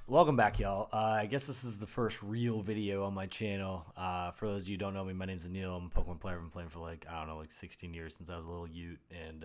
Welcome back, y'all. I guess this is the first real video on my channel. For those of you who don't know me, my name's Anil. I'm a Pokemon player. I've been playing for like 16 years since I was a little Ute. And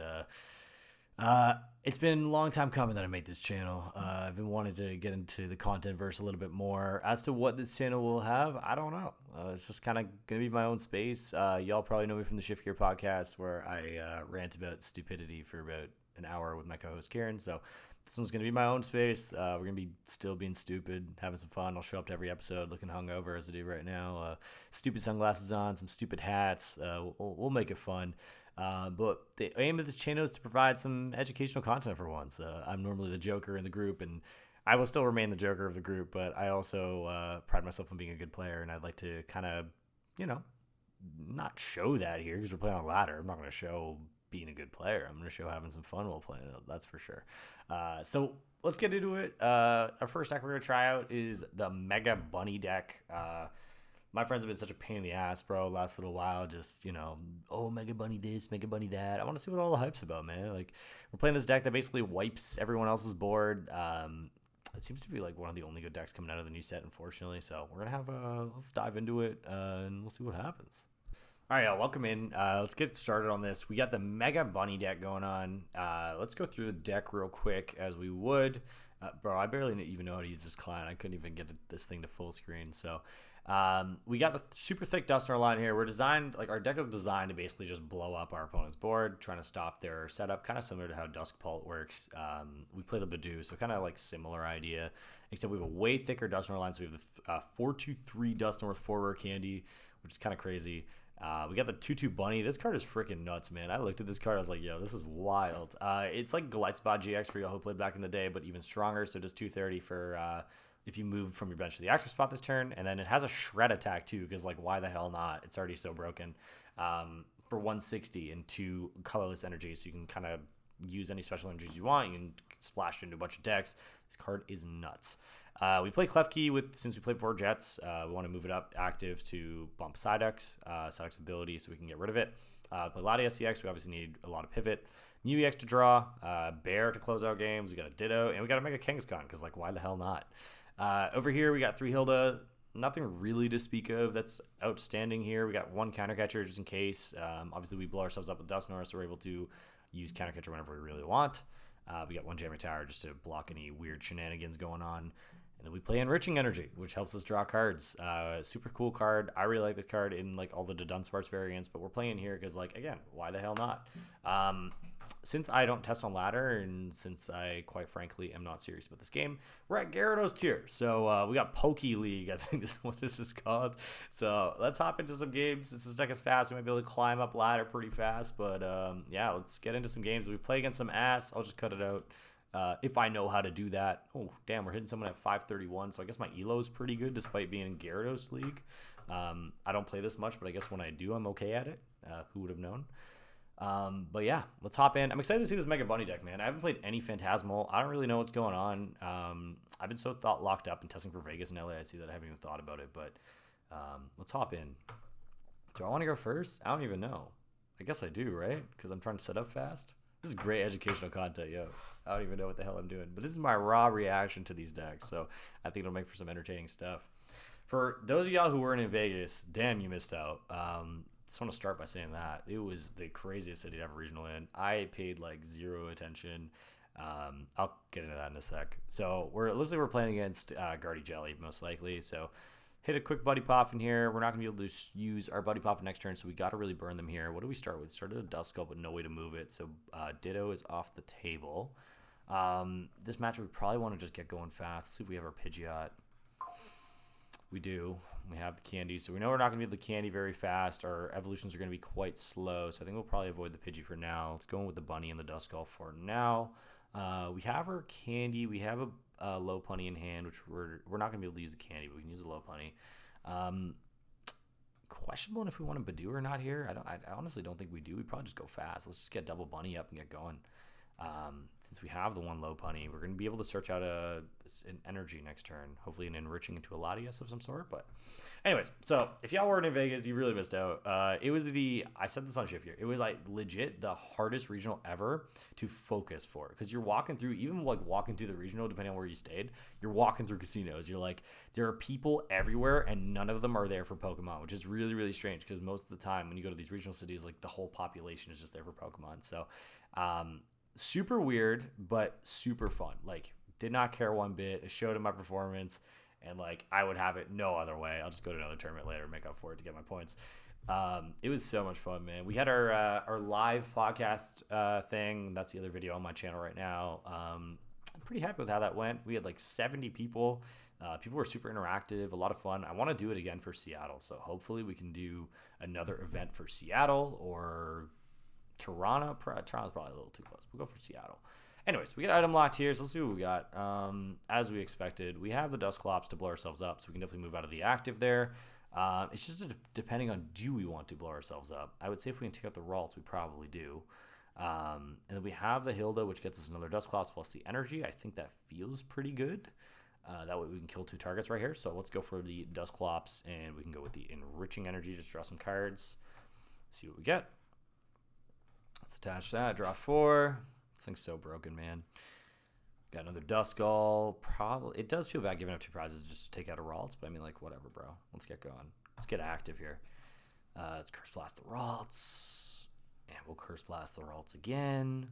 it's been a long time coming that I made this channel. I've been wanting to get into the content verse a little bit more. As to what this channel will have, I don't know. It's just kind of going to be my own space. Y'all probably know me from the Shift Gear podcast where I rant about stupidity for about an hour with my co-host Karen. So this one's going to be my own space. We're going to be still being stupid, having some fun. I'll show up to every episode looking hungover as I do right now. Stupid sunglasses on, some stupid hats. We'll make it fun. But the aim of this channel is to provide some educational content for once. I'm normally the joker in the group, and I will still remain the joker of the group, but I also pride myself on being a good player, and I'd like to kind of, not show that here because we're playing on ladder. I'm not going to show being a good player. I'm going to show having some fun while playing it. That's for sure. So let's get into it. Our first deck we're going to try out is the Mega Bunny deck. My friends have been such a pain in the ass, bro, last little while. Just, Mega Bunny this, Mega Bunny that. I want to see what all the hype's about, man. Like, we're playing this deck that basically wipes everyone else's board. It seems to be like one of the only good decks coming out of the new set, unfortunately. So we're going to have let's dive into it, and we'll see what happens. All right, y'all, welcome in. Let's get started on this. We got the Mega Bunny deck going on. Let's go through the deck real quick as we would. Bro, I barely even know how to use this client. I couldn't even get this thing to full screen. So we got the super thick dust in our line here. Our deck is designed to basically just blow up our opponent's board, trying to stop their setup, kind of similar to how Dusk Pult works. We play the Badoo, so kind of like similar idea, except we have a way thicker dust in our line. So we have the 4/2/3 Dust North 4 Rare Candy, which is kind of crazy. We got the 2/2 Bunny. This card is freaking nuts, man. I looked at this card. I was like, yo, this is wild. It's like Glycebot GX for y'all who played back in the day, but even stronger. So it does 230 for if you move from your bench to the active spot this turn. And then it has a shred attack, too, because, like, why the hell not? It's already so broken. For 160 and 2 colorless energy, so you can kind of use any special energies you want. You can splash into a bunch of decks. This card is nuts. We play Klefki since we played 4 Jets. We want to move it up active to bump Psyduck's ability so we can get rid of it. Play Latias EX. We obviously need a lot of pivot. Mew EX to draw. Bear to close out games. We got a Ditto. And we got to make a Kangaskhan because, like, why the hell not? Over here, we got 3 Hilda. Nothing really to speak of that's outstanding here. We got 1 counter catcher just in case. Obviously, we blow ourselves up with Dusknoir, so we're able to use counter catcher whenever we really want. We got 1 Jammer Tower just to block any weird shenanigans going on. And then we play Enriching Energy, which helps us draw cards. Super cool card. I really like this card in like all the Dunsparce variants, but we're playing here because, like, again, why the hell not? Since I don't test on ladder, and since I, quite frankly, am not serious about this game, we're at Gyarados tier. So we got Poke League, I think this is what this is called. So let's hop into some games. Since this deck is fast, we might be able to climb up ladder pretty fast. But yeah, let's get into some games. We play against some ass. I'll just cut it out. If I know how to do that. Oh, damn, we're hitting someone at 531, so I guess my elo is pretty good despite being in Gyarados League. I don't play this much, but I guess when I do, I'm okay at it. Who would have known? But yeah, let's hop in. I'm excited to see this Mega Bunny deck, man. I haven't played any Phantasmal. I don't really know what's going on. I've been so locked up and testing for Vegas and LAIC that I haven't even thought about it, but let's hop in. Do I want to go first? I don't even know. I guess I do, right? Because I'm trying to set up fast. This is great educational content, yo. I don't even know what the hell I'm doing. But this is my raw reaction to these decks, so I think it'll make for some entertaining stuff. For those of y'all who weren't in Vegas, damn, you missed out. Just want to start by saying that. It was the craziest city to have a regional in. I paid, like, zero attention. I'll get into that in a sec. So, looks like we're playing against Guardy Jelly, most likely. So, hit a quick Buddy Pop in here. We're not going to be able to use our Buddy Pop next turn, so we got to really burn them here. What do we start with? Started a Dust Sculpt with no way to move it, so Ditto is off the table. This match we probably want to just get going fast. Let's see if we have our Pidgeot. We do. We have the candy, so we know we're not going to be able to candy very fast. Our evolutions are going to be quite slow, so I think we'll probably avoid the Pidgey for now. Let's go in with the Bunny and the Duskull for now. We have our candy. We have a low punny in hand, which we're not going to be able to use the candy, but we can use a low punny. Questionable if we want a Badoo or not here. I honestly don't think we do. We probably just go fast. Let's just get double Bunny up and get going. Since we have the one low punny, we're going to be able to search out an energy next turn, hopefully an enriching into a Latias of some sort. But anyways, so if y'all weren't in Vegas, you really missed out. It was I said this on Shift here, it was like legit the hardest regional ever to focus for, because you're walking through, even like walking through the regional, depending on where you stayed, you're walking through casinos. You're like, there are people everywhere and none of them are there for Pokemon, which is really, really strange, because most of the time when you go to these regional cities, like the whole population is just there for Pokemon. So, super weird, but super fun. Like, did not care one bit. It showed in my performance, and like I would have it no other way. I'll just go to another tournament later, make up for it to get my points. It was so much fun, man. We had our live podcast thing. That's the other video on my channel right now. I'm pretty happy with how that went. We had like 70 people. People were super interactive, a lot of fun. I want to do it again for Seattle, so hopefully we can do another event for Seattle or Toronto. Toronto's probably a little too close. We'll go for Seattle. Anyways, we got item locked here, so let's see what we got. As we expected, we have the Dusclops to blow ourselves up, so we can definitely move out of the active there. It's just depending on, do we want to blow ourselves up? I would say if we can take out the Ralts, we probably do. And then we have the Hilda, which gets us another Dusclops plus the energy. I think that feels pretty good. That way we can kill 2 targets right here. So let's go for the Dusclops, and we can go with the enriching energy. Just draw some cards. See what we get. Let's attach that. Draw 4. This thing's so broken, man. Got another Duskull. Probably it does feel bad giving up 2 prizes just to take out a Ralts, but I mean, like, whatever, bro. Let's get going. Let's get active here. Let's Curse Blast the Ralts, and we'll Curse Blast the Ralts again.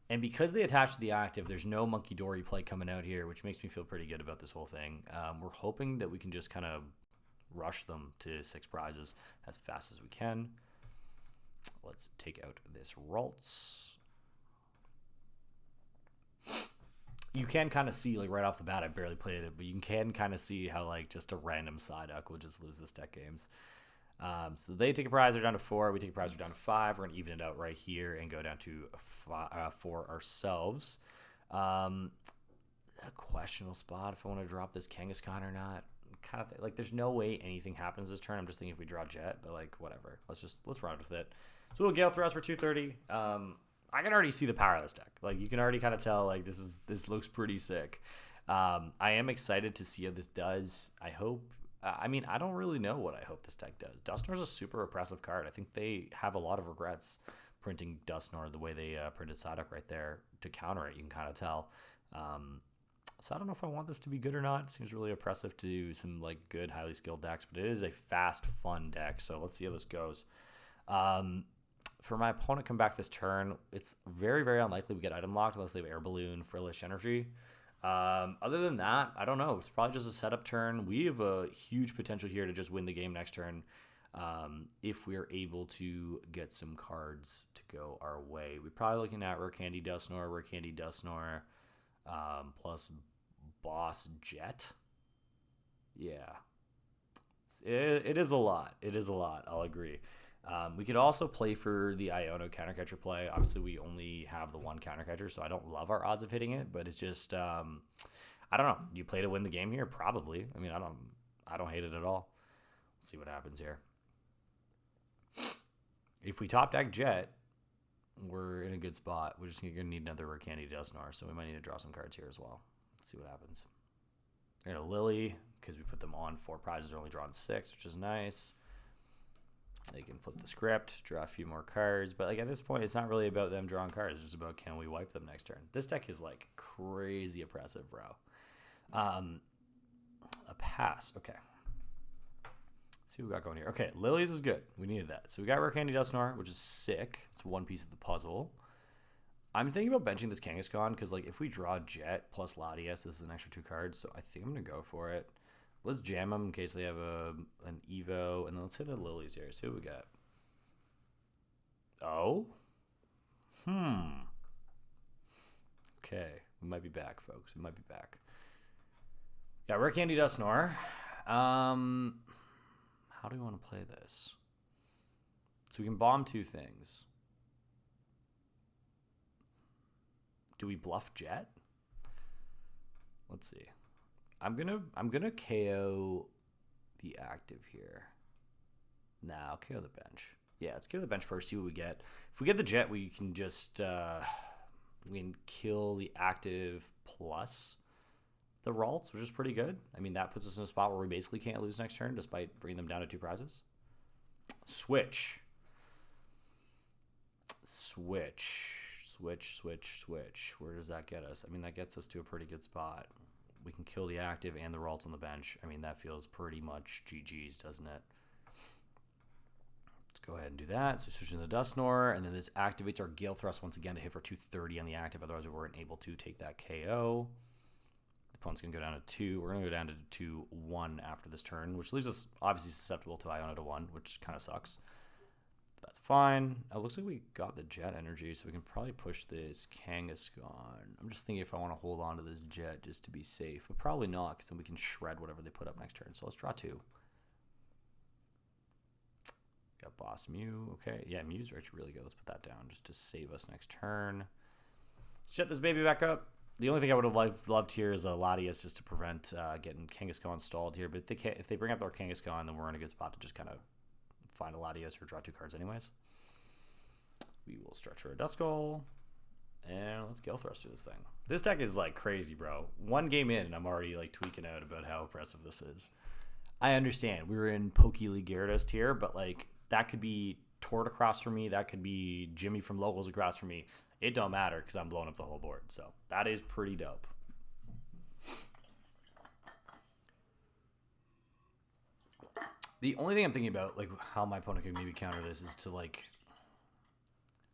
And because they attach to the active, there's no Monkey Dory play coming out here, which makes me feel pretty good about this whole thing. We're hoping that we can just kind of rush them to 6 prizes as fast as we can. Let's take out this Ralts. You can kind of see, like, right off the bat, I barely played it, but you can kind of see how, like, just a random Psyduck will just lose this deck games. So they take a prize, they're down to 4. We take a prize, we're down to 5. We're going to even it out right here and go down to 4 ourselves. A questionable spot if I want to drop this Kangaskhan or not. Kind of like, there's no way anything happens this turn. I'm just thinking if we draw Jet, but like, whatever. Let's run with it. So we'll Gale Thrust for 230. I can already see the power of this deck. Like, you can already kind of tell, like, this looks pretty sick. I am excited to see how this does. I hope. I mean, I don't really know what I hope this deck does. Dusknoir's a super oppressive card. I think they have a lot of regrets printing Dusknoir the way they printed Psyduck right there to counter it. You can kind of tell. So I don't know if I want this to be good or not. It seems really oppressive to some, like, good, highly skilled decks, but it is a fast, fun deck. So let's see how this goes. For my opponent come back this turn, it's very, very unlikely we get item locked unless they have Air Balloon, Frillish Energy. Other than that, I don't know. It's probably just a setup turn. We have a huge potential here to just win the game next turn if we are able to get some cards to go our way. We're probably looking at Rare Candy Dusknoir, plus Boss Jet. Yeah. It is a lot. It is a lot. I'll agree. We could also play for the Iono countercatcher play. Obviously, we only have the one countercatcher, so I don't love our odds of hitting it, but it's just, I don't know. You play to win the game here? Probably. I mean, I don't hate it at all. We'll see what happens here. If we top deck Jet, we're in a good spot. We're just going to need another Rare Candy Dusknoir, so we might need to draw some cards here as well. Let's see what happens. We're going to Lily, because we put them on 4 prizes, are only drawn 6, which is nice. They can flip the script, draw a few more cards. But, like, at this point, it's not really about them drawing cards. It's just about, can we wipe them next turn? This deck is, like, crazy oppressive, bro. A pass. Okay. Let's see what we got going here. Okay, Lilies is good. We needed that. So we got Rare Candy Dusknoir, which is sick. It's one piece of the puzzle. I'm thinking about benching this Kangaskhan because, like, if we draw Jet plus Latias, this is an extra 2 cards. So I think I'm going to go for it. Let's jam them in case they have an Evo. And then let's hit a Lilies here. See what we got. Oh? Okay. We might be back, folks. We might be back. Yeah, Rare Candy Dusknoir. How do we want to play this? So we can bomb 2 things. Do we bluff Jet? Let's see. I'm gonna KO the active here. Nah, I'll KO the bench. Yeah, let's KO the bench first, see what we get. If we get the Jet, we can just We can kill the active plus the Ralts, which is pretty good. I mean, that puts us in a spot where we basically can't lose next turn despite bringing them down to 2 prizes. Switch. Where does that get us? I mean, that gets us to a pretty good spot. We can kill the active and the Ralts on the bench. I mean, that feels pretty much GG's, doesn't it? Let's go ahead and do that. So switching the Dustnor, and then this activates our Gale Thrust once again to hit for 230 on the active. Otherwise, we weren't able to take that KO. The opponent's going to go down to 2. We're going to go down to 2-1 after this turn, which leaves us obviously susceptible to Iona to 1, which kind of sucks. That's fine. It looks like we got the Jet energy, so we can probably push this Kangaskhan. I'm just thinking if I want to hold on to this Jet just to be safe, but probably not, because then we can shred whatever they put up next turn. So let's draw 2. Got Boss Mew. Okay, yeah, Mew's actually really good. Let's put that down just to save us next turn. Let's jet this baby back up. The only thing I would have loved here is a Latias just to prevent getting Kangaskhan stalled here. But if they bring up our Kangaskhan, then we're in a good spot to just kind of find a Latias or draw 2 cards anyways. We will stretch for a Duskull. And let's Gale Thrust to this thing. This deck is like crazy, bro. 1 game in and I'm already like tweaking out about how impressive this is. I understand. We were in Poké Gyarados tier, but like that could be Tort across from me. That could be Jimmy from Locals across from me. It don't matter because I'm blowing up the whole board. So that is pretty dope. The only thing I'm thinking about, like how my opponent could maybe counter this, is to like,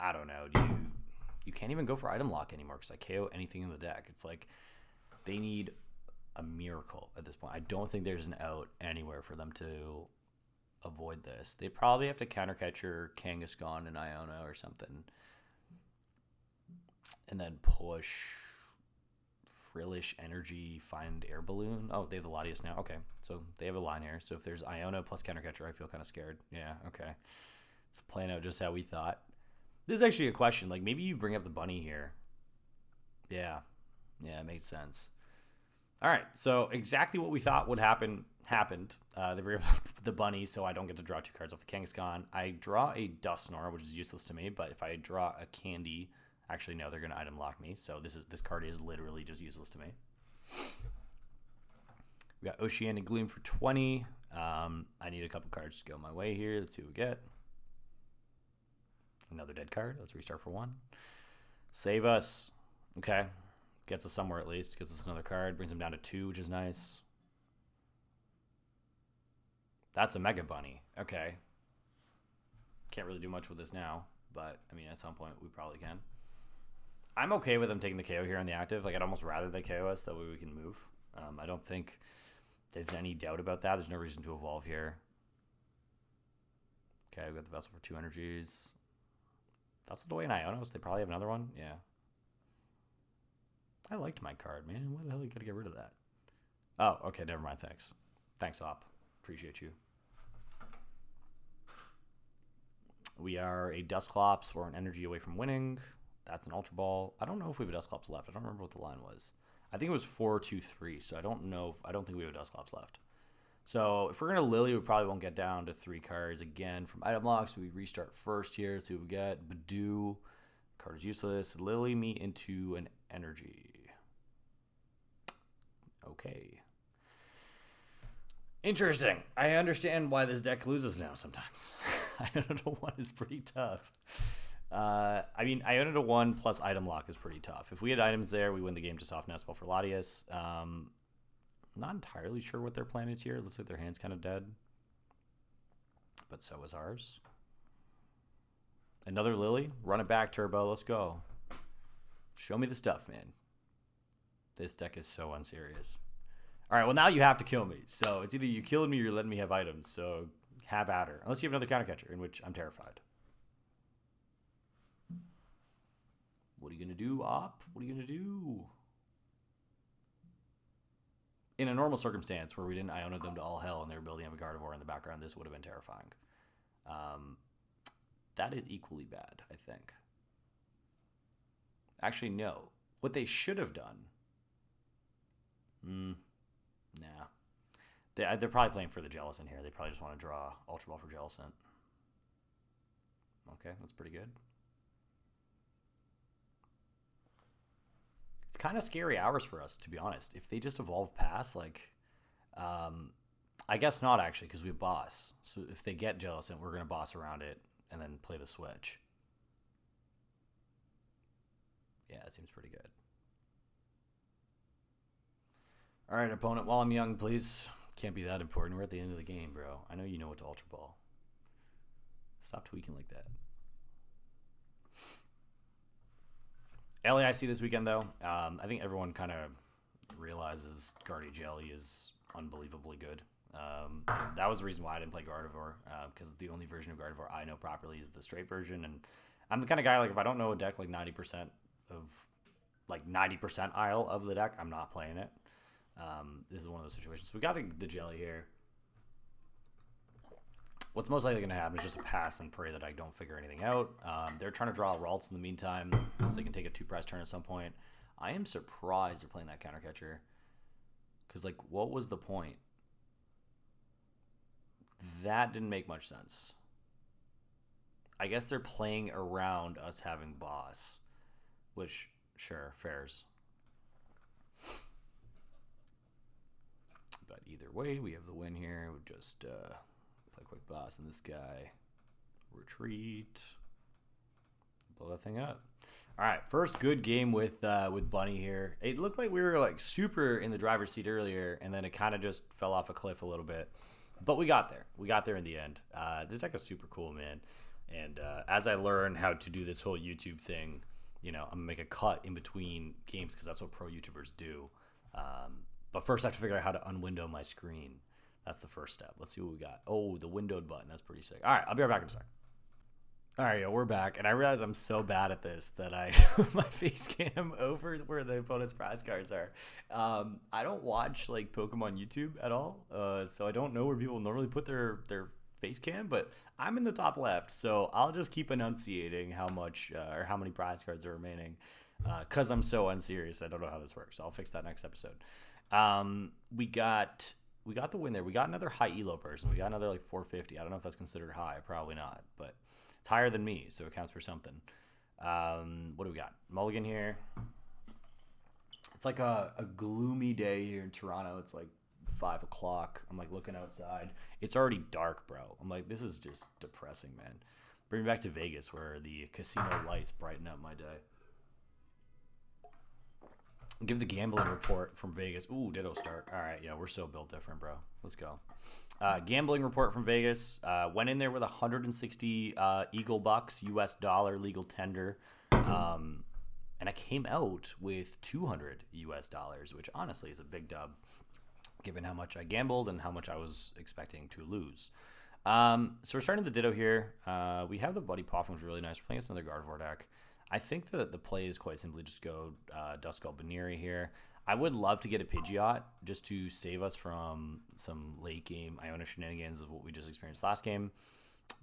I don't know, you can't even go for item lock anymore because I KO anything in the deck. It's like they need a miracle at this point. I don't think there's an out anywhere for them to avoid this. They probably have to counter catch your Kangaskhan and Iona or something, and then push Frillish Energy, find Air Balloon. Oh, they have the Latias now. Okay, so they have a line here. So if there's Iona plus counter catcher, I feel kind of scared. Yeah, okay. It's playing out just how we thought. This is actually a question. Like, maybe you bring up the bunny here. Yeah, it makes sense. All right, so exactly what we thought would happen happened. They bring up the bunny, so I don't get to draw 2 cards off the Kangaskhan. I draw a Dustnor, which is useless to me, but if I draw a Candy, actually no, they're going to item lock me, so this card is literally just useless to me. We got Oceanic Gloom for 20. I need a couple cards to go my way here. Let's see what we get. Another dead card. Let's restart for 1. Save us. Okay. Gets us somewhere at least. Gets us another card. Brings him down to 2, which is nice. That's a Mega Bunny. Okay. Can't really do much with this now, but, I mean, at some point we probably can. I'm okay with them taking the KO here on the active. Like, I'd almost rather they KO us. That way we can move. I don't think there's any doubt about that. There's no reason to evolve here. Okay, we got the Vessel for 2 energies. Vesseled away in Ionos. They probably have another one. Yeah. I liked my card, man. Why the hell you gotta get rid of that? Oh, okay, never mind. Thanks. Thanks, Op. Appreciate you. We are a Dusclops or an energy away from winning. That's an Ultra Ball. I don't know if we have a Dusclops left. I don't remember what the line was. I think it was 4-2-3, so I don't know. I don't think we have a Dusclops left. So if we're going to Lily, we probably won't get down to 3 cards again from item lock. So we restart first here. See what we get. Badoo. Card is useless. Lily me into an energy. Okay. Interesting. I understand why this deck loses now sometimes. Iona to 1 is pretty tough. I mean, Iona to 1 plus item lock is pretty tough. If we had items there, we win the game just off Nestball for Latias. Not entirely sure what their plan is here. Looks like their hand's kind of dead. But so is ours. Another Lily. Run it back, Turbo. Let's go. Show me the stuff, man. This deck is so unserious. All right, well, now you have to kill me. So it's either you killed me or you're letting me have items. So have at her. Unless you have another counter catcher, in which I'm terrified. What are you going to do, Op? What are you going to do? In a normal circumstance where we didn't Iona them to all hell and they were building up a Gardevoir in the background, this would have been terrifying. That is equally bad, I think. Actually, no. What they should have done... Nah. They're probably playing for the Jellicent here. They probably just want to draw Ultra Ball for Jellicent. Okay, that's pretty good. It's kind of scary hours for us, to be honest. If they just evolve past, like, I guess not actually, because we have boss. So if they get jealous, and we're gonna boss around it and then play the switch. Yeah, it seems pretty good. All right, opponent. While I'm young, please. Can't be that important. We're at the end of the game, bro. I know you know what to Ultra Ball. Stop tweaking like that. LAIC this weekend, though. I think everyone kind of realizes Guardia Jelly is unbelievably good. That was the reason why I didn't play Gardevoir, because the only version of Gardevoir I know properly is the straight version, and I'm the kind of guy, like, if I don't know a deck like 90% of, like, 90% aisle of the deck, I'm not playing it. This is one of those situations. So we got the Jelly here. What's most likely going to happen is just a pass and pray that I don't figure anything out. They're trying to draw Ralts in the meantime, so they can take a 2-prize turn at some point. I am surprised they're playing that counter catcher. Because, like, what was the point? That didn't make much sense. I guess they're playing around us having boss. Which, sure, fairs. But either way, we have the win here. We just play quick boss and this guy. Retreat. Blow that thing up. All right, first good game with Bunny here. It looked like we were, like, super in the driver's seat earlier, and then it kind of just fell off a cliff a little bit. But we got there. We got there in the end. This deck is super cool, man. And as I learn how to do this whole YouTube thing, you know, I'm going to make a cut in between games because that's what pro YouTubers do. But first I have to figure out how to unwindow my screen. That's the first step. Let's see what we got. Oh, the windowed button. That's pretty sick. All right, I'll be right back in a sec. All right, we're back. And I realize I'm so bad at this that I put my face cam over where the opponent's prize cards are. I don't watch, like, Pokemon YouTube at all. So I don't know where people normally put their face cam, but I'm in the top left. So I'll just keep enunciating how much or how many prize cards are remaining. Because I'm so unserious. I don't know how this works. So I'll fix that next episode. We got the win there. We got another high elo person. We got another, like, 450. I don't know if that's considered high. Probably not, but it's higher than me, so it counts for something. What do we got? Mulligan here. It's like a gloomy day here in Toronto. It's like 5 o'clock. I'm, like, looking outside. It's already dark, bro. I'm like, this is just depressing, man. Bring me back to Vegas where the casino lights brighten up my day. Give the gambling report from Vegas. Ooh, Ditto start. All right, yeah, we're so built different, bro. Let's go. Gambling report from Vegas. Went in there with 160 Eagle bucks, US dollar legal tender. And I came out with 200 US dollars, which honestly is a big dub, given how much I gambled and how much I was expecting to lose. So we're starting the Ditto here. We have the Buddy Poffin, which is really nice. We're playing against another Gardevoir deck. I think that the play is quite simply just go Duskull Baneri here. I would love to get a Pidgeot just to save us from some late game Iona shenanigans of what we just experienced last game.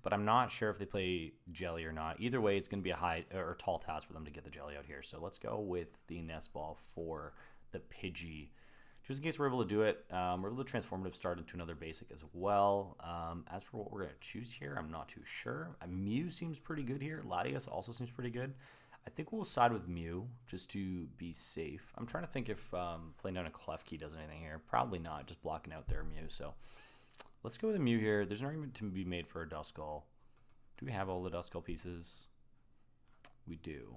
But I'm not sure if they play Jelly or not. Either way, it's going to be a high or tall task for them to get the Jelly out here. So let's go with the Nest Ball for the Pidgey. Just in case we're able to do it, we're able to transformative start into another basic as well. As for what we're going to choose here, I'm not too sure. Mew seems pretty good here. Latias also seems pretty good. I think we'll side with Mew just to be safe. I'm trying to think if playing down a Klefki does anything here. Probably not, just blocking out their Mew. So let's go with a Mew here. There's an argument to be made for a Duskull. Do we have all the Duskull pieces? We do.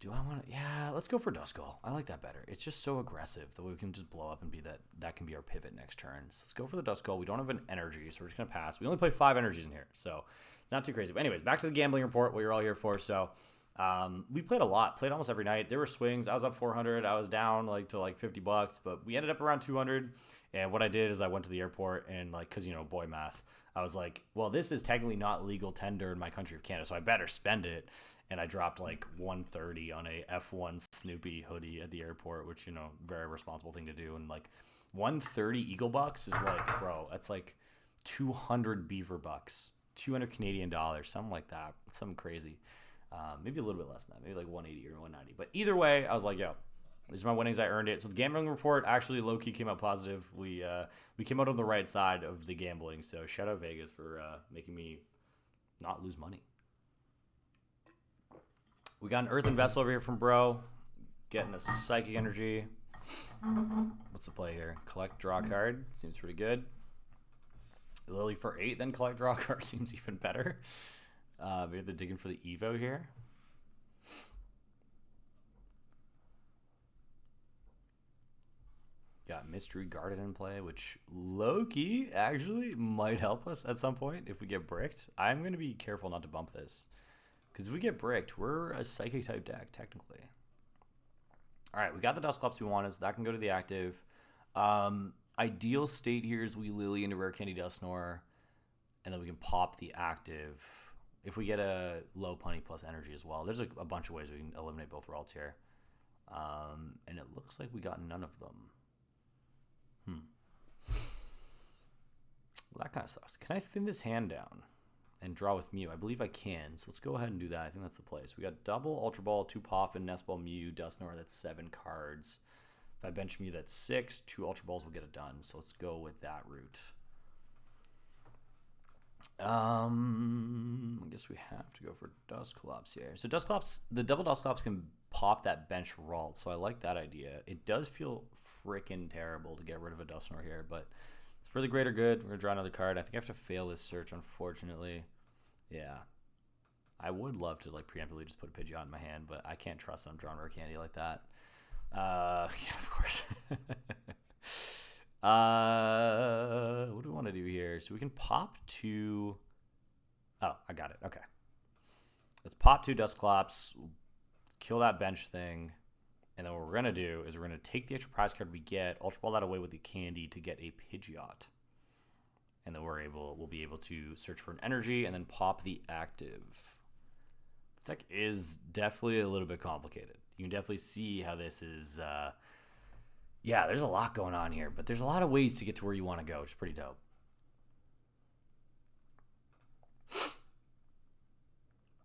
Do I want to? Yeah, let's go for Duskull. I like that better. It's just so aggressive that we can just blow up and be that can be our pivot next turn. So let's go for the Duskull. We don't have an energy, so we're just going to pass. We only play 5 energies in here, so not too crazy. But anyways, back to the gambling report, what you're all here for. So we played a lot, played almost every night. There were swings. I was up 400. I was down to $50, but we ended up around 200. And what I did is I went to the airport and, like, because, you know, boy math, I was like, well, this is technically not legal tender in my country of Canada, so I better spend it. And I dropped like 130 on a F1 Snoopy hoodie at the airport, which, you know, very responsible thing to do. And like 130 Eagle bucks is like, bro, that's like 200 Beaver bucks, 200 Canadian dollars, something like that. Something crazy. Maybe a little bit less than that, maybe like 180 or 190. But either way, I was like, yo, these are my winnings. I earned it. So the gambling report actually low-key came out positive. We came out on the right side of the gambling. So shout out Vegas for making me not lose money. We got an Earthen Vessel over here from Bro. Getting a Psychic Energy. What's the play here? Collect, draw a card. Seems pretty good. Lily for 8, then collect, draw a card. Seems even better. Maybe they're digging for the Evo here. Got Mystery Garden in play, which low-key actually might help us at some point if we get bricked. I'm going to be careful not to bump this. Because if we get bricked, we're a Psychic-type deck, technically. Alright, we got the Dusclops we wanted, so that can go to the active. Ideal state here is we Lily into Rare Candy Dusknoir, and then we can pop the active. If we get a low punny plus energy as well. There's a bunch of ways we can eliminate both Ralts here. And it looks like we got none of them. Well, that kind of sucks. Can I thin this hand down and draw with Mew? I believe I can, so let's go ahead and do that. I think that's the play. So we got double Ultra Ball, 2 Poffin, Nest Ball, Mew, Dusknoir. That's 7 cards. If I bench Mew, that's 6. 2 Ultra Balls will get it done. So let's go with that route. I guess we have to go for Dusclops here. So Dusclops, the double Dusclops can pop that bench Ralt, so I like that idea. It does feel freaking terrible to get rid of a Dusknoir here, but it's for the greater good. We're going to draw another card. I think I have to fail this search, unfortunately. Yeah. I would love to like preemptively just put a Pidgeot in my hand, but I can't trust that I'm drawing Rare Candy like that. Yeah, of course. What do we want to do here? So we can pop 2. Oh, I got it. Okay. Let's pop 2 Dusclops, kill that bench thing, and then what we're going to do is we're going to take the extra prize card we get, Ultra Ball that away with the candy to get a Pidgeot. And then we'll be able to search for an energy and then pop the active. This deck is definitely a little bit complicated. You can definitely see how this is, yeah, there's a lot going on here, but there's a lot of ways to get to where you want to go, which is pretty dope.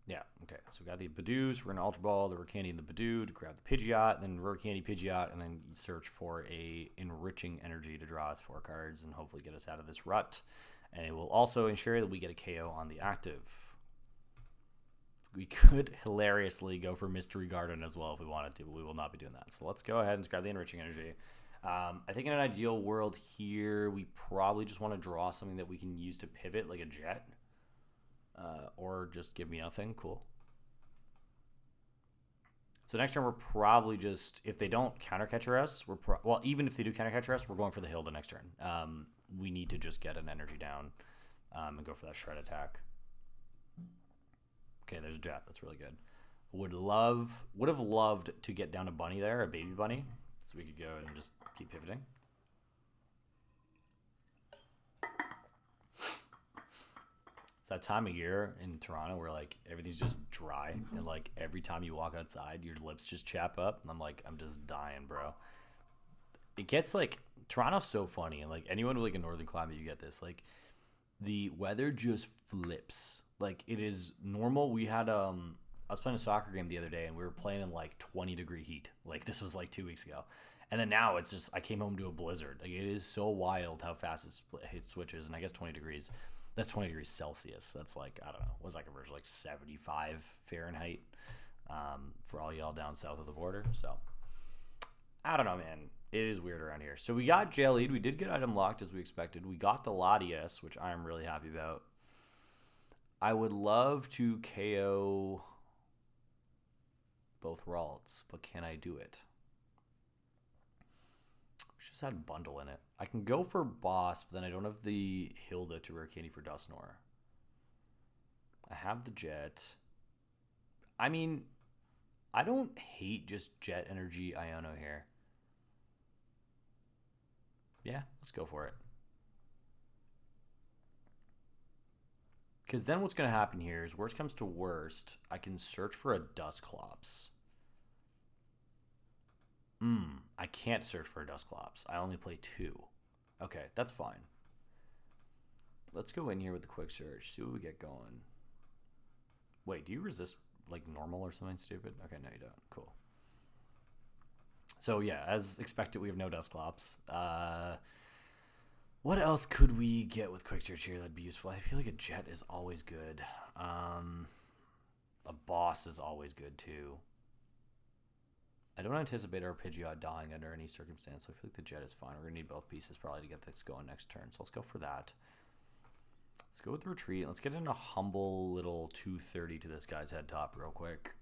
Yeah, okay, so we got the Badoos. We're going to Ultra Ball the Rare Candy and the Badoo to grab the Pidgeot, then Rare Candy, Pidgeot, and then search for a Enriching Energy to draw us 4 cards and hopefully get us out of this rut. And it will also ensure that we get a KO on the active. We could hilariously go for Mystery Garden as well if we wanted to, but we will not be doing that. So let's go ahead and grab the Enriching Energy. I think in an ideal world here, we probably just want to draw something that we can use to pivot, like a Jet. Or just give me nothing. Cool. So next turn, we're probably just, if they don't countercatcher us, well, even if they do countercatcher us, we're going for the Hilda next turn. We need to just get an energy down and go for that Shred attack. Okay, there's a Jet. That's really good. Would have loved to get down a bunny there, a baby bunny, so we could go and just keep pivoting. It's that time of year in Toronto where like everything's just dry and like every time you walk outside, your lips just chap up, and I'm just dying, bro. It gets like Toronto's so funny, and like anyone with like a northern climate, you get this. Like the weather just flips. Like it is normal. We had I was playing a soccer game the other day and we were playing in like 20-degree heat. Like this was like 2 weeks ago. And then now it's just I came home to a blizzard. Like it is so wild how fast it switches. And I guess 20 degrees, that's 20 degrees Celsius. That's like, I don't know, what's that conversion, like 75 Fahrenheit for all y'all down south of the border. So I don't know, man. It is weird around here. So we got Jellied. We did get item locked as we expected. We got the Latias, which I'm really happy about. I would love to KO both Ralts, but can I do it? We just had Bundle in it. I can go for Boss, but then I don't have the Hilda to Rare Candy for Dusknoir. I have the Jet. I mean, I don't hate just Jet Energy Iono here. Yeah, let's go for it. Because then what's going to happen here is, worst comes to worst, I can search for a Dusclops. I can't search for a Dusclops. I only play 2. Okay, that's fine. Let's go in here with the quick search, see what we get going. Wait, do you resist like normal or something stupid? Okay, no you don't. Cool. So yeah, as expected, we have no Dusclops. What else could we get with quick search here that'd be useful? I feel like a Jet is always good. A boss is always good too. I don't anticipate our Pidgeot dying under any circumstance, so I feel like the Jet is fine. We're going to need both pieces probably to get this going next turn, so let's go for that. Let's go with the retreat. Let's get in a humble little 230 to this guy's head top real quick.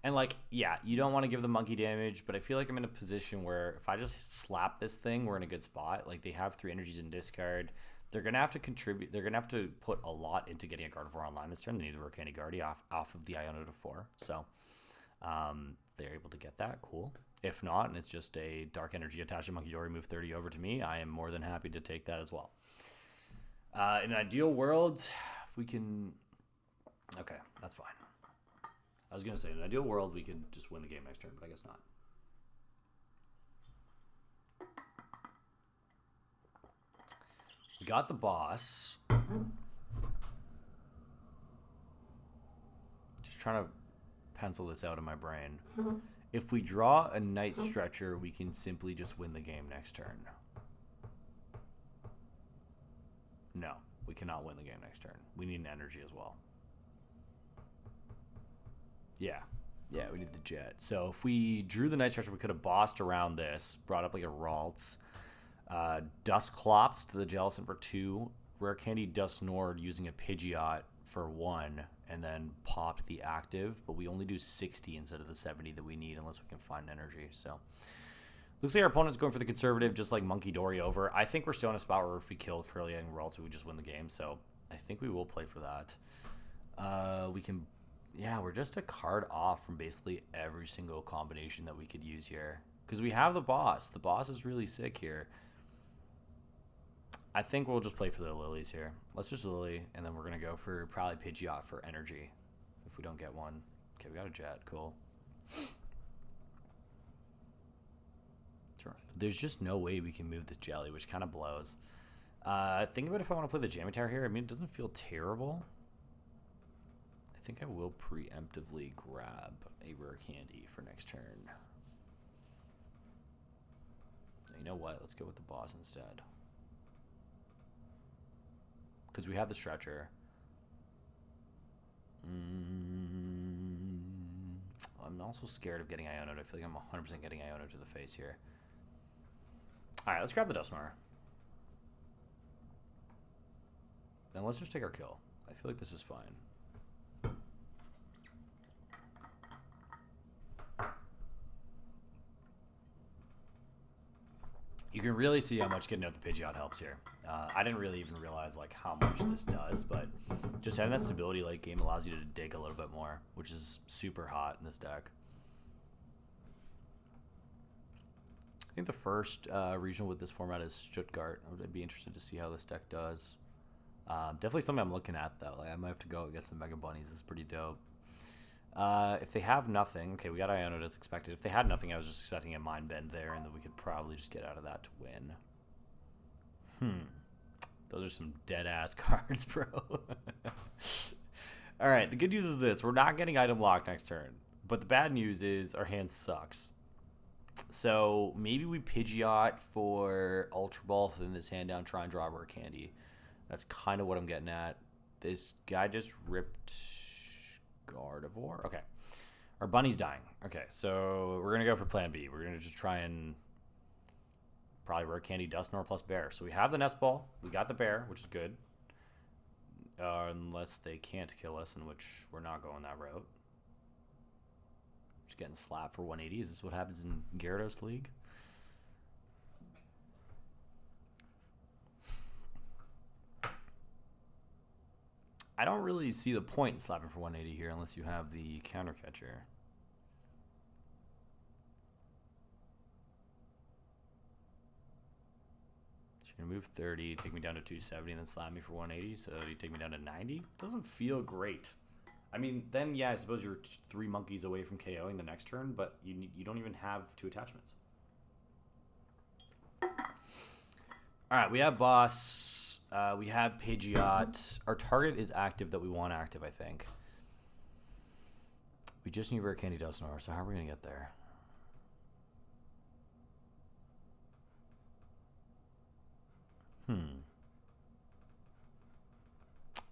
And, like, yeah, you don't want to give the monkey damage, but I feel like I'm in a position where if I just slap this thing, we're in a good spot. Like, they have 3 energies in discard. They're going to have to contribute. They're going to have to put a lot into getting a Gardevoir online this turn. They need to work Candy Guardy off of the Iono to 4. So, they're able to get that. Cool. If not, and it's just a Dark Energy attached to Monkey Dory, move 30 over to me, I am more than happy to take that as well. In an ideal world, if we can... Okay, that's fine. I was going to say, in an ideal world, we could just win the game next turn, but I guess not. We got the boss. Just trying to pencil this out in my brain. If we draw a Night Stretcher, we can simply just win the game next turn. No, we cannot win the game next turn. We need an energy as well. Yeah, we need the Jet. So if we drew the Night Stretcher, we could have bossed around this, brought up like a Ralts, Dusclops to the Jellicent for 2, Rare Candy Dusknoir using a Pidgeot for 1, and then popped the active, but we only do 60 instead of the 70 that we need unless we can find energy. So looks like our opponent's going for the conservative, just like Monkey Dory over. I think we're still in a spot where if we kill Curly and Ralts, we just win the game. So I think we will play for that. We can... Yeah, we're just a card off from basically every single combination that we could use here. Because we have the boss. The boss is really sick here. I think we'll just play for the Lilies here. Let's just Lily, and then we're going to go for probably Pidgeot for energy. If we don't get one. Okay, we got a Jet. Cool. Sure. There's just no way we can move this Jelly, which kind of blows. Think about if I want to play the Jammy Tower here. I mean, it doesn't feel terrible. I think I will preemptively grab a Rare Candy for next turn. You know what? Let's go with the boss instead. Because we have the Stretcher. I'm also scared of getting Iono. I feel like I'm 100% getting Iono to the face here. Alright, let's grab the Dusknoir. Then let's just take our kill. I feel like this is fine. You can really see how much getting out the Pidgeot helps here. I didn't really even realize like how much this does, but just having that stability late game allows you to dig a little bit more, which is super hot in this deck. I think the first regional with this format is Stuttgart. I'd be interested to see how this deck does. Definitely something I'm looking at though. Like I might have to go get some Mega Bunnies. It's pretty dope. If they have nothing, okay, we got Iono as expected. If they had nothing, I was just expecting a Mind Bend there, and then we could probably just get out of that to win. Those are some dead-ass cards, bro. All right, the good news is this. We're not getting item locked next turn, but the bad news is our hand sucks. So maybe we Pidgeot for Ultra Ball, then this hand down, try and draw Rare Candy. That's kind of what I'm getting at. This guy just ripped... Gardevoir. Okay. Our bunny's dying. Okay, so we're going to go for plan B. We're going to just try and probably Rare Candy Dusknoir plus Bear. So we have the Nest Ball. We got the Bear, which is good. Unless they can't kill us, in which we're not going that route. Just getting slapped for 180. Is this what happens in Gyarados League? I don't really see the point in slapping for 180 here unless you have the counter catcher. So you're going to move 30, take me down to 270, and then slap me for 180. So you take me down to 90. Doesn't feel great. I mean, then, yeah, I suppose you're 3 monkeys away from KOing the next turn, but you don't even have 2 attachments. All right, we have boss. We have Pidgeot. Our target is active that we want active, I think. We just need Rare Candy Dusknoir, so how are we going to get there?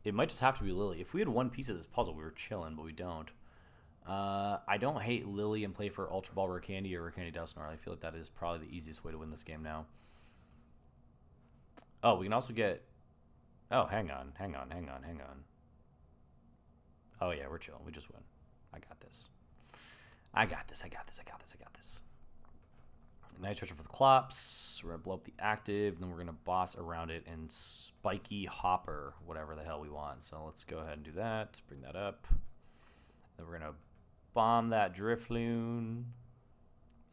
It might just have to be Lily. If we had one piece of this puzzle, we were chilling, but we don't. I don't hate Lily and play for Ultra Ball Rare Candy or Rare Candy Dusknoir. I feel like that is probably the easiest way to win this game now. Oh, we can also get... Oh, hang on. Oh, yeah, we're chilling. We just win. I got this. I got this. Nitro for the Clops. We're going to blow up the active. And then we're going to boss around it and Spiky Hopper, whatever the hell we want. So let's go ahead and do that. Bring that up. Then we're going to bomb that Drifloon.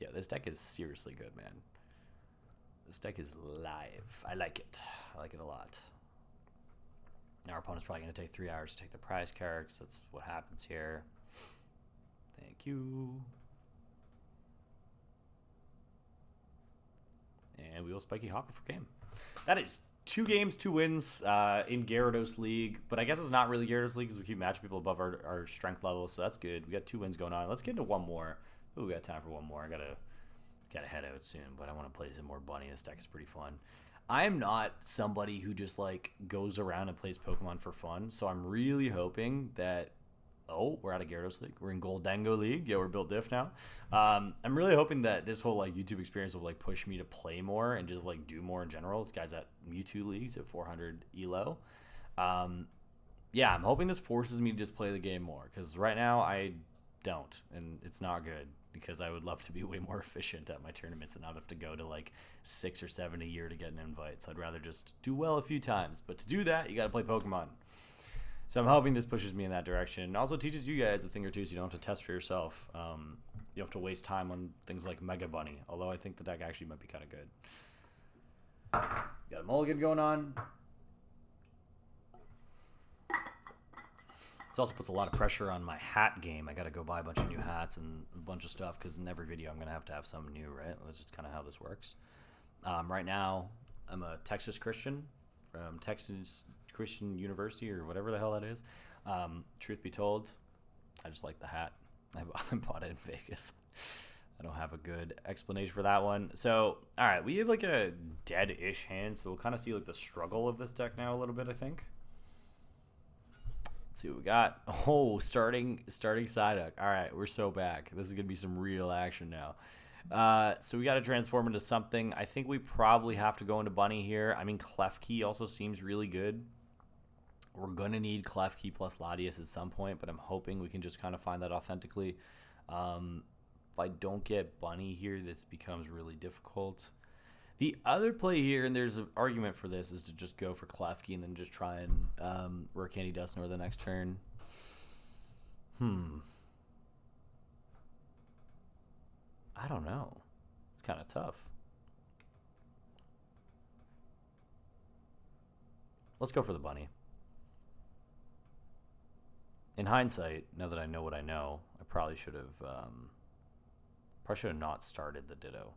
Yeah, this deck is seriously good, man. This deck is live. I like it. I like it a lot. Now our opponent's probably going to take 3 hours to take the prize card, because that's what happens here. Thank you. And we will Spiky Hopper for game. That is 2 games, 2 wins in Gyarados League. But I guess it's not really Gyarados League because we keep matching people above our strength level. So that's good. We got 2 wins going on. Let's get into one more. Ooh, we got time for one more. I gotta head out soon, but I want to play some more Bunny. This deck is pretty fun. I am not somebody who just like goes around and plays Pokemon for fun. So I'm really hoping that... Oh, we're out of Gyarados League. We're in Goldengo League. Yeah, we're built diff now. I'm really hoping that this whole like YouTube experience will like push me to play more and just like do more in general. This guy's at Mewtwo Leagues at 400 ELO. Yeah, I'm hoping this forces me to just play the game more, because right now I don't, and it's not good, because I would love to be way more efficient at my tournaments and not have to go to like 6 or 7 a year to get an invite. So I'd rather just do well a few times. But to do that, you got to play Pokemon. So I'm hoping this pushes me in that direction. And also teaches you guys a thing or two so you don't have to test for yourself. You don't have to waste time on things like Mega Bunny, although I think the deck actually might be kind of good. Got a mulligan going on. This also puts a lot of pressure on my hat game. I got to go buy a bunch of new hats and a bunch of stuff, because in every video I'm going to have something new, right? That's just kind of how this works. Right now, I'm a Texas Christian from Texas Christian University, or whatever the hell that is. Truth be told, I just like the hat. I bought it in Vegas. I don't have a good explanation for that one. So, all right, we have like a dead-ish hand, so we'll kind of see like the struggle of this deck now a little bit, I think. Let's see what we got. Oh, starting Psyduck. All right, we're so back. This is gonna be some real action now. So we got to transform into something. I think we probably have to go into Bunny here. I mean, Klefki also seems really good. We're going to need Klefki plus Latias at some point, but I'm hoping we can just kind of find that authentically. If I don't get Bunny here, this becomes really difficult. The other play here, and there's an argument for this, is to just go for Klefki and then just try and Rare Candy Dusknoir the next turn. I don't know. It's kind of tough. Let's go for the Bunny. In hindsight, now that I know what I know, I probably should have not started the Ditto.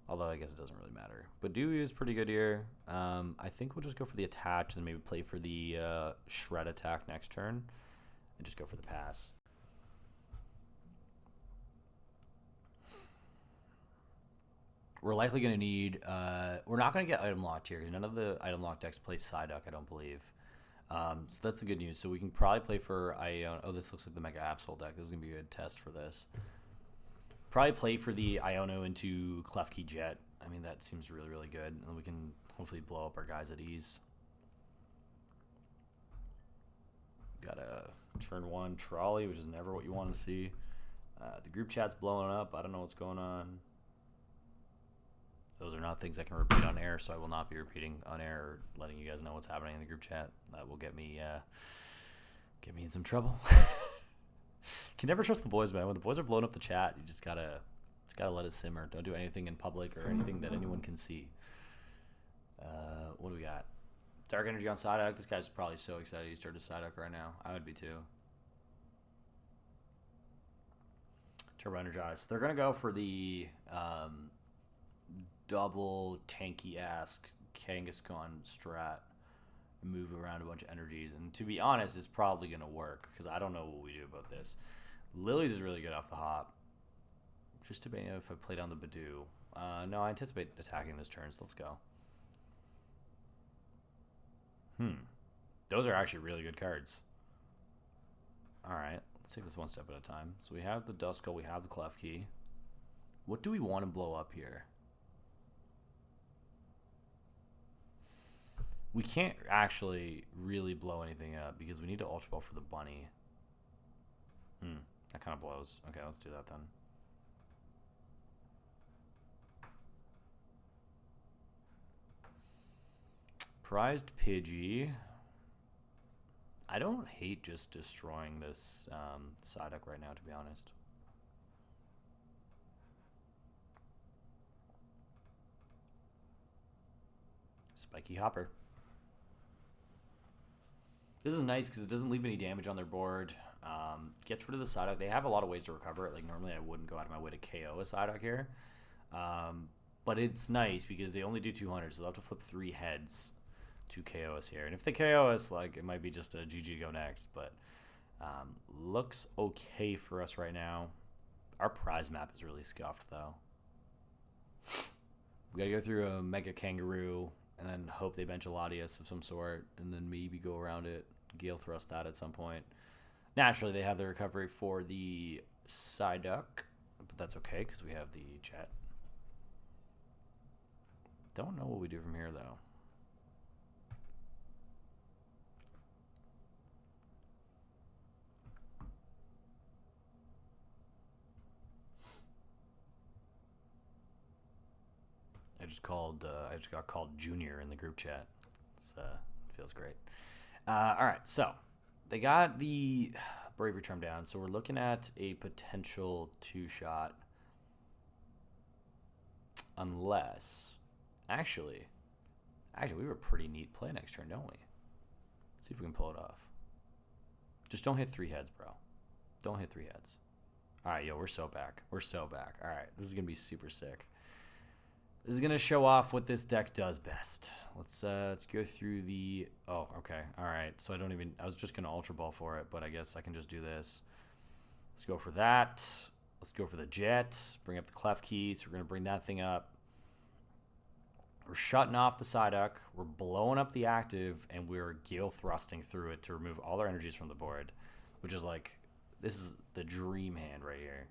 Although I guess it doesn't really matter. But Dewey is pretty good here. I think we'll just go for the attach and maybe play for the Shred attack next turn. And just go for the pass. We're likely going to need... we're not going to get item locked here, because none of the item locked decks play Psyduck, I don't believe. So that's the good news. So we can probably play for Iono. Oh, this looks like the Mega Absol deck. This is going to be a good test for this. Probably play for the Iono into Klefki Jet. I mean, that seems really, really good. And we can hopefully blow up our guys at ease. Got a turn 1 Trolley, which is never what you want to see. The group chat's blowing up. I don't know what's going on. Those are not things I can repeat on air, so I will not be repeating on air or letting you guys know what's happening in the group chat. That will get me in some trouble. Can never trust the boys, man. When the boys are blowing up the chat, you just gotta let it simmer. Don't do anything in public or anything that anyone can see. What do we got? Dark Energy on Psyduck. This guy's probably so excited he started Psyduck right now. I would be too. Turbo Energize. They're gonna go for the double tanky ass Kangaskhan strat and move around a bunch of energies, and to be honest, it's probably gonna work, because I don't know what we do about this. Lily's is really good off the hop. Just debating if I play down the Badoo. No, I anticipate attacking this turn, so let's go. Those are actually really good cards. Alright, Let's take this one step at a time. So we have the Dust Skull, we have the Clef Key. What do we want to blow up here? We can't actually really blow anything up because we need to Ultra Ball for the bunny. That kind of blows. Okay, let's do that then. Prized Pidgey. I don't hate just destroying this Psyduck right now, to be honest. Spiky Hopper. This is nice because it doesn't leave any damage on their board. Gets rid of the Psyduck. They have a lot of ways to recover it. Like, normally I wouldn't go out of my way to KO a Psyduck here. But it's nice because they only do 200, so they'll have to flip 3 heads to KO us here. And if they KO us, like, it might be just a GG go next. But looks okay for us right now. Our prize map is really scuffed, though. We got to go through a Mega Kangaroo and then hope they bench a Latias of some sort, and then maybe go around it, Gale Thrust that at some point. Naturally, they have the recovery for the Psyduck, but that's okay because we have the Jet. Don't know what we do from here, though. I just got called Junior in the group chat. It's feels great. All right, so they got the Bravery Charm down, so we're looking at a potential 2-shot. Unless, actually, we have a pretty neat play next turn, don't we? Let's see if we can pull it off. Just don't hit 3 heads, bro. Don't hit 3 heads. All right, yo, we're so back. We're so back. All right, this is gonna be super sick. This is going to show off what this deck does best. Let's go through the... Oh, okay. All right. So I was just going to Ultra Ball for it, but I guess I can just do this. Let's go for that. Let's go for the Jet. Bring up the Clef Key. So we're going to bring that thing up. We're shutting off the Psyduck. We're blowing up the active, and we're Gale Thrusting through it to remove all our energies from the board, which is like... This is the dream hand right here.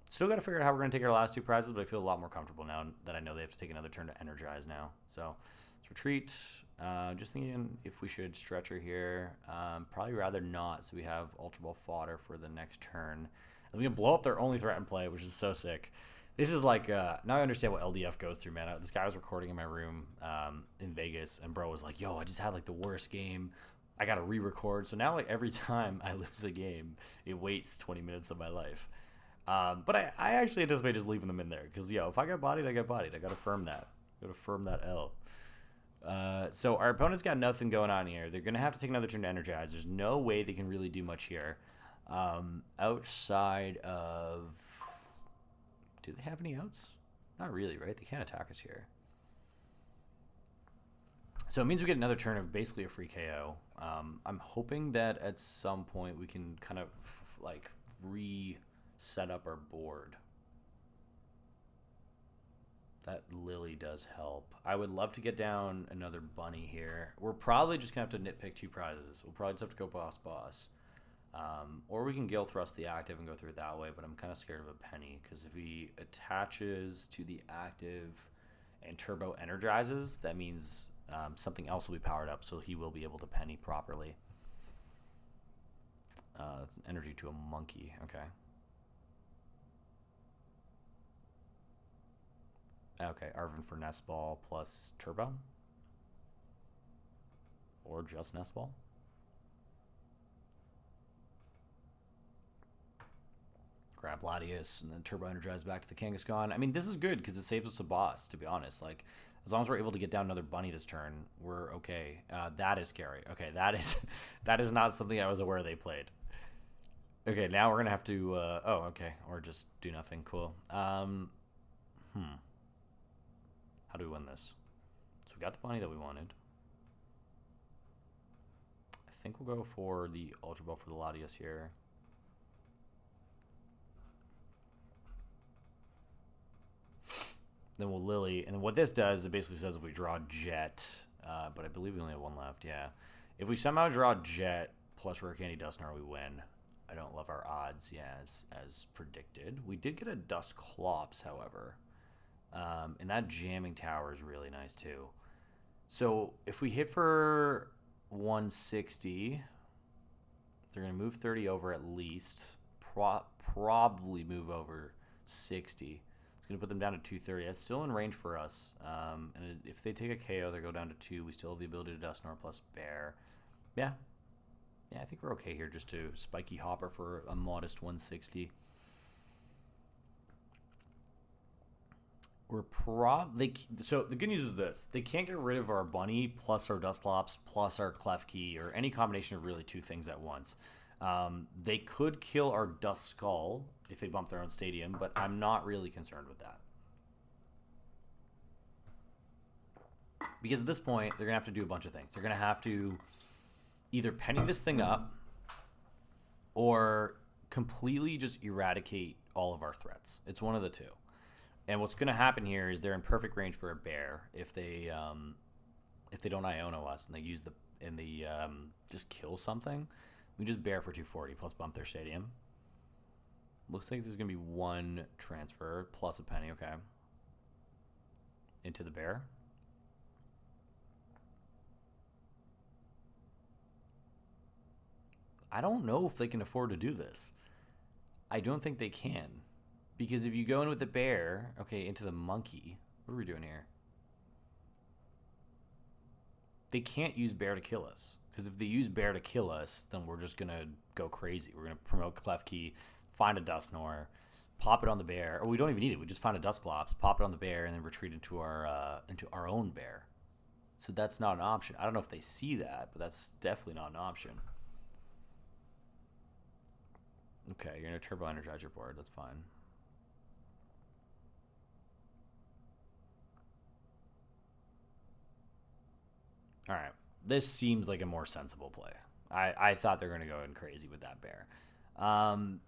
Still got to figure out how we're going to take our last 2 prizes, but I feel a lot more comfortable now that I know they have to take another turn to energize now. So let's retreat. Just thinking if we should stretcher here. Probably rather not, so we have Ultra Ball fodder for the next turn. And we can blow up their only threat in play, which is so sick. This is like, now I understand what LDF goes through, man. This guy was recording in my room in Vegas, and bro was like, yo, I just had like the worst game. I got to re-record. So now like every time I lose a game, it wastes 20 minutes of my life. But I actually anticipate just leaving them in there because, yo, if I got bodied, I got bodied. I got to firm that. Got to firm that L. So our opponent's got nothing going on here. They're going to have to take another turn to energize. There's no way they can really do much here. Outside of... Do they have any outs? Not really, right? They can't attack us here. So it means we get another turn of basically a free KO. I'm hoping that at some point we can kind of, like, set up our board. That Lily does help. I would love to get down another bunny here. We're probably just going to have to nitpick 2 prizes. We'll probably just have to go boss. Or we can Gale Thrust the active and go through it that way, but I'm kind of scared of a penny because if he attaches to the active and turbo energizes, that means something else will be powered up, so he will be able to penny properly. That's an energy to a monkey. Okay. Okay, Arvin for Nest Ball plus Turbo? Or just Nest Ball? Grab Latias and then Turbo Energize back to the Kangaskhan. I mean, this is good because it saves us a boss, to be honest. Like, as long as we're able to get down another bunny this turn, we're okay. That is scary. Okay, that is not something I was aware they played. Okay, now we're going to have to... oh, okay. Or just do nothing. Cool. How do we win this? So we got the bunny that we wanted. I think we'll go for the Ultra Ball for the Latias here. Then we'll Lily. And then what this does, it basically says if we draw Jet, but I believe we only have 1 left, yeah. If we somehow draw Jet plus Rare Candy Dusknoir, we win. I don't love our odds, yeah, as predicted. We did get a Dusclops, however. And that jamming tower is really nice, too. So if we hit for 160, they're going to move 30 over at least. Probably move over 60. It's going to put them down to 230. That's still in range for us. And if they take a KO, they go down to 2. We still have the ability to Dusknoir plus Bear. Yeah. Yeah, I think we're okay here just to Spiky Hopper for a modest 160. So the good news is this. They can't get rid of our Bunny plus our Dusclops plus our Klefki or any combination of really two things at once. They could kill our Duskull if they bump their own stadium, but I'm not really concerned with that. Because at this point, they're going to have to do a bunch of things. They're going to have to either penny this thing up or completely just eradicate all of our threats. It's one of the two. And what's going to happen here is they're in perfect range for a bear if they don't Iono us and they use just kill something. We just bear for 240 plus bump their stadium. Looks like there's going to be one transfer plus a penny. Okay. Into the bear. I don't know if they can afford to do this. I don't think they can. Because if you go in with the bear, okay, into the monkey, what are we doing here? They can't use bear to kill us. Because if they use bear to kill us, then we're just going to go crazy. We're going to promote Klefki, find a Dusknoir, pop it on the bear. Or we don't even need it. We just find a Dusclops, pop it on the bear, and then retreat into our own bear. So that's not an option. I don't know if they see that, but that's definitely not an option. Okay, you're going to turbo energize your board. That's fine. All right. This seems like a more sensible play. I thought they were going to go in crazy with that bear.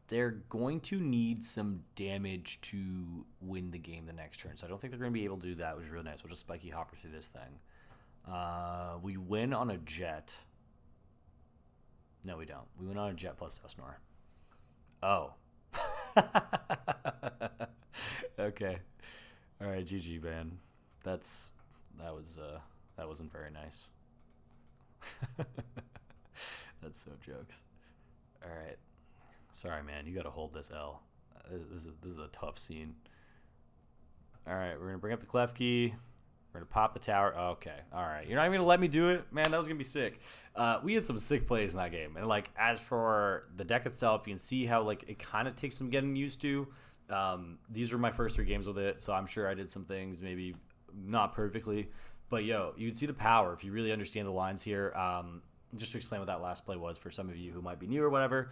They're going to need some damage to win the game the next turn. So I don't think they're going to be able to do that, which is really nice. We'll just Spiky Hopper through this thing. We win on a jet. No, we don't. We win on a jet plus Dusknoir. Oh. Okay. All right, GG, man. That wasn't very nice. That's so jokes. All right. Sorry, man. You got to hold this L. This is a tough scene. All right, we're gonna bring up the Klefki. We're gonna pop the tower. Okay. All right. You're not even gonna let me do it, man. That was gonna be sick. We had some sick plays in that game, and like as for the deck itself, you can see how like it kind of takes some getting used to. These were my first 3 games with it, so I'm sure I did some things maybe not perfectly. But, yo, you can see the power if you really understand the lines here. Just to explain what that last play was for some of you who might be new or whatever,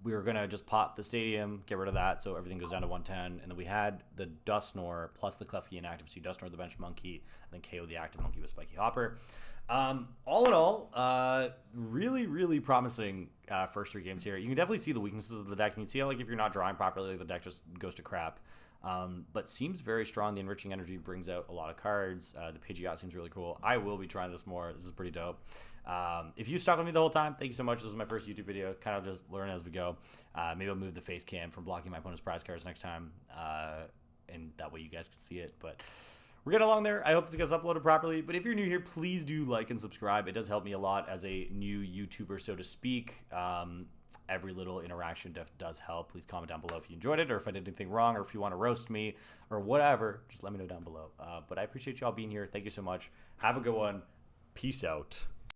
we were going to just pop the stadium, get rid of that, so everything goes down to 110. And then we had the Dusknoir plus the Klefki inactive. So you Dusknoir the bench monkey, and then KO the active monkey with Spiky Hopper. All in all, really, really promising first 3 games here. You can definitely see the weaknesses of the deck. You can see how, like, if you're not drawing properly, the deck just goes to crap. But seems very strong. The Enriching Energy brings out a lot of cards. The Pidgeot seems really cool. I will be trying this more. This is pretty dope. If you stuck with me the whole time, thank you so much. This is my first YouTube video. Kind of just learn as we go. Maybe I'll move the face cam from blocking my opponent's prize cards next time. And that way you guys can see it. But we're getting along there. I hope this gets uploaded properly. But if you're new here, please do like and subscribe. It does help me a lot as a new YouTuber, so to speak. Every little interaction does help. Please comment down below if you enjoyed it or if I did anything wrong or if you want to roast me or whatever. Just let me know down below. But I appreciate y'all being here. Thank you so much. Have a good one. Peace out.